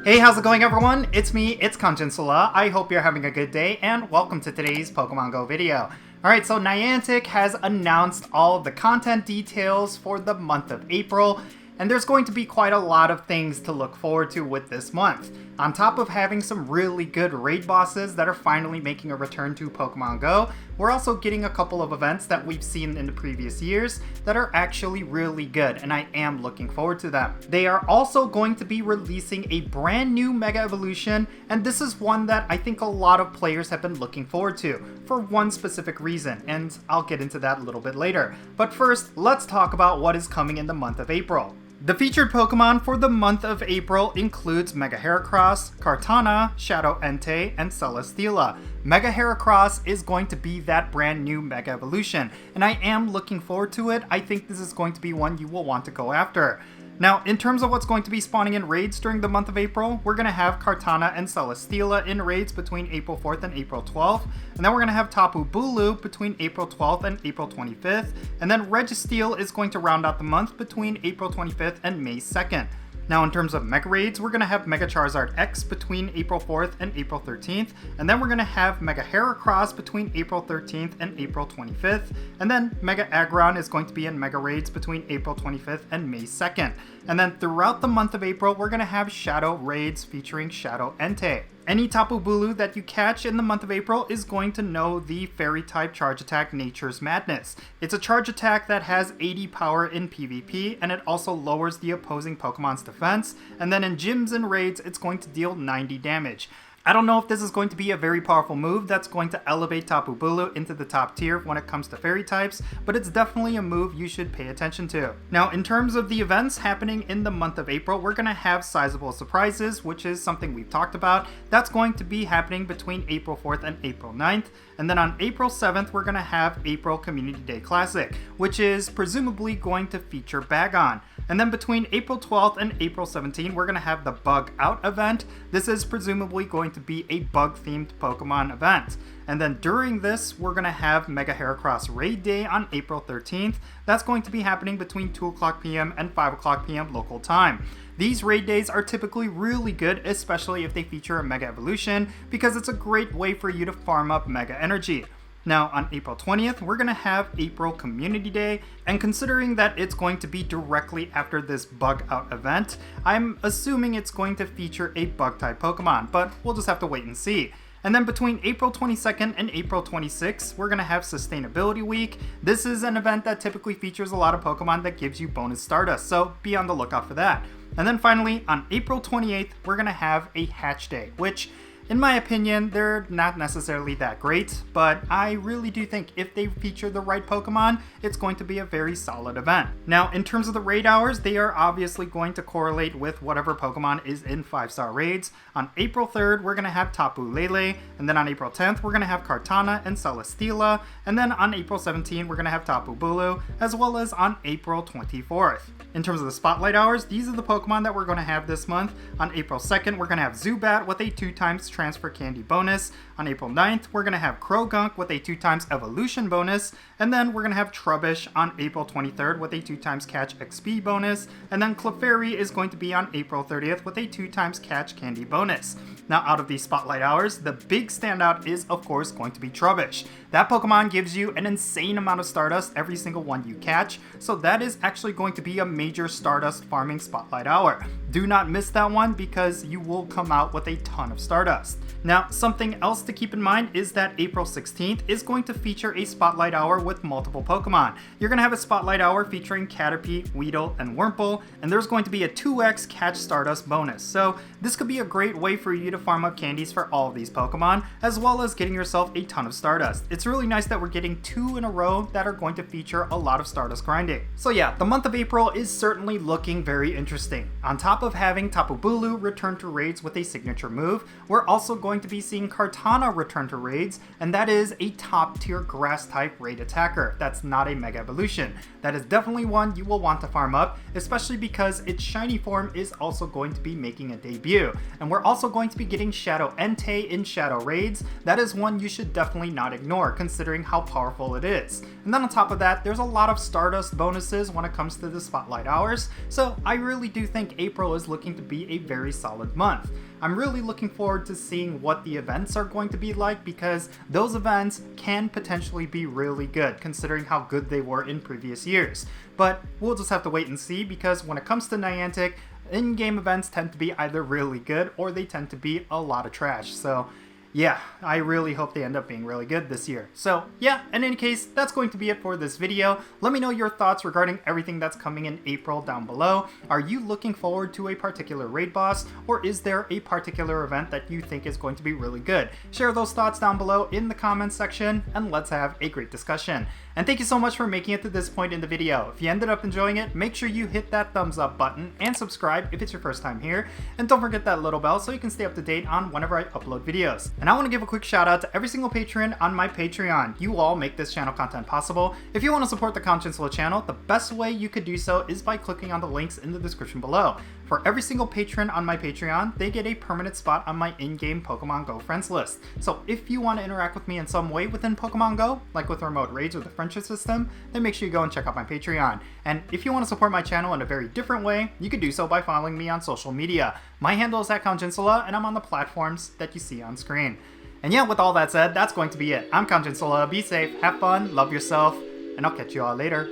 Hey, how's it going everyone? It's me, it's Jinsula. I hope you're having a good day and welcome to today's Pokemon GO video. Alright, so Niantic has announced all of the content details for the month of April, and there's going to be quite a lot of things to look forward to with this month. On top of having some really good raid bosses that are finally making a return to Pokemon GO, we're also getting a couple of events that we've seen in the previous years that are actually really good, and I am looking forward to them. They are also going to be releasing a brand new Mega Evolution, and this is one that I think a lot of players have been looking forward to, for one specific reason, and I'll get into that a little bit later. But first, let's talk about what is coming in the month of April. The featured Pokemon for the month of April includes Mega Heracross, Kartana, Shadow Entei, and Celesteela. Mega Heracross is going to be that brand new Mega Evolution, and I am looking forward to it. I think this is going to be one you will want to go after. Now, in terms of what's going to be spawning in raids during the month of April, we're going to have Kartana and Celesteela in raids between April 4th and April 12th, and then we're going to have Tapu Bulu between April 12th and April 25th, and then Registeel is going to round out the month between April 25th and May 2nd. Now, in terms of Mega Raids, we're going to have Mega Charizard X between April 4th and April 13th, and then we're going to have Mega Heracross between April 13th and April 25th, and then Mega Aggron is going to be in Mega Raids between April 25th and May 2nd. And then throughout the month of April, we're going to have Shadow Raids featuring Shadow Entei. Any Tapu Bulu that you catch in the month of April is going to know the Fairy-type charge attack Nature's Madness. It's a charge attack that has 80 power in PvP, and it also lowers the opposing Pokemon's defense, and then in gyms and raids, it's going to deal 90 damage. I don't know if this is going to be a very powerful move that's going to elevate Tapu Bulu into the top tier when it comes to fairy types, but it's definitely a move you should pay attention to. Now, in terms of the events happening in the month of April, we're going to have sizable surprises, which is something we've talked about. That's going to be happening between April 4th and April 9th. And then on April 7th, we're going to have April Community Day Classic, which is presumably going to feature Bagon. And then between April 12th and April 17th, we're going to have the Bug Out event. This is presumably going to be a bug-themed Pokemon event. And then during this, we're going to have Mega Heracross Raid Day on April 13th. That's going to be happening between 2 o'clock p.m. and 5 o'clock p.m. local time. These raid days are typically really good, especially if they feature a Mega Evolution, because it's a great way for you to farm up Mega Energy. Now, on April 20th, we're going to have April Community Day, and considering that it's going to be directly after this Bug Out event, I'm assuming it's going to feature a Bug-type Pokemon, but we'll just have to wait and see. And then between April 22nd and April 26th, we're going to have Sustainability Week. This is an event that typically features a lot of Pokemon that gives you bonus Stardust, so be on the lookout for that. And then finally, on April 28th, we're going to have a Hatch Day, which, in my opinion, they're not necessarily that great, but I really do think if they feature the right Pokemon, it's going to be a very solid event. Now, in terms of the raid hours, they are obviously going to correlate with whatever Pokemon is in 5-star raids. On April 3rd, we're going to have Tapu Lele, and then on April 10th, we're going to have Kartana and Celesteela, and then on April 17th, we're going to have Tapu Bulu, as well as on April 24th. In terms of the spotlight hours, these are the Pokemon that we're going to have this month. On April 2nd, we're going to have Zubat with a 2x transfer candy bonus. On April 9th, we're going to have Croagunk with a 2x evolution bonus. And then we're going to have Trubbish on April 23rd with a 2x catch XP bonus. And then Clefairy is going to be on April 30th with a 2x catch candy bonus. Now, out of these spotlight hours, the big standout is, of course, going to be Trubbish. That Pokemon gives you an insane amount of Stardust every single one you catch, so that is actually going to be a major Stardust farming spotlight hour. Do not miss that one because you will come out with a ton of Stardust. Now, something else to keep in mind is that April 16th is going to feature a spotlight hour with multiple Pokemon. You're going to have a spotlight hour featuring Caterpie, Weedle, and Wurmple, and there's going to be a 2x catch Stardust bonus. So this could be a great way for you to farm up candies for all of these Pokemon, as well as getting yourself a ton of Stardust. It's really nice that we're getting 2 in a row that are going to feature a lot of Stardust grinding. So yeah, the month of April is certainly looking very interesting. On top of having Tapu Bulu return to raids with a signature move, we're also going going to be seeing Kartana return to raids, and that is a top tier grass type raid attacker. That's not a Mega Evolution. That is definitely one you will want to farm up, especially because its shiny form is also going to be making a debut. And we're also going to be getting Shadow Entei in Shadow Raids. That is one you should definitely not ignore considering how powerful it is. And then on top of that, there's a lot of Stardust bonuses when it comes to the Spotlight Hours, so I really do think April is looking to be a very solid month. I'm really looking forward to seeing what the events are going to be like, because those events can potentially be really good considering how good they were in previous years. But we'll just have to wait and see, because when it comes to Niantic, in-game events tend to be either really good or they tend to be a lot of trash. So yeah, I really hope they end up being really good this year. So yeah, in any case, that's going to be it for this video. Let me know your thoughts regarding everything that's coming in April down below. Are you looking forward to a particular raid boss, or is there a particular event that you think is going to be really good? Share those thoughts down below in the comments section, and let's have a great discussion. And thank you so much for making it to this point in the video. If you ended up enjoying it, make sure you hit that thumbs up button and subscribe if it's your first time here. And don't forget that little bell so you can stay up to date on whenever I upload videos. And I want to give a quick shout out to every single patron on my Patreon. You all make this channel content possible. If you want to support the Jinsula channel, the best way you could do so is by clicking on the links in the description below. For every single patron on my Patreon, they get a permanent spot on my in-game Pokemon Go friends list. So if you want to interact with me in some way within Pokemon Go, like with remote raids or the friendship system, then make sure you go and check out my Patreon. And if you want to support my channel in a very different way, you can do so by following me on social media. My handle is @Jinsula, and I'm on the platforms that you see on screen. And yeah, with all that said, that's going to be it. I'm Jinsula. Be safe, have fun, love yourself, and I'll catch you all later.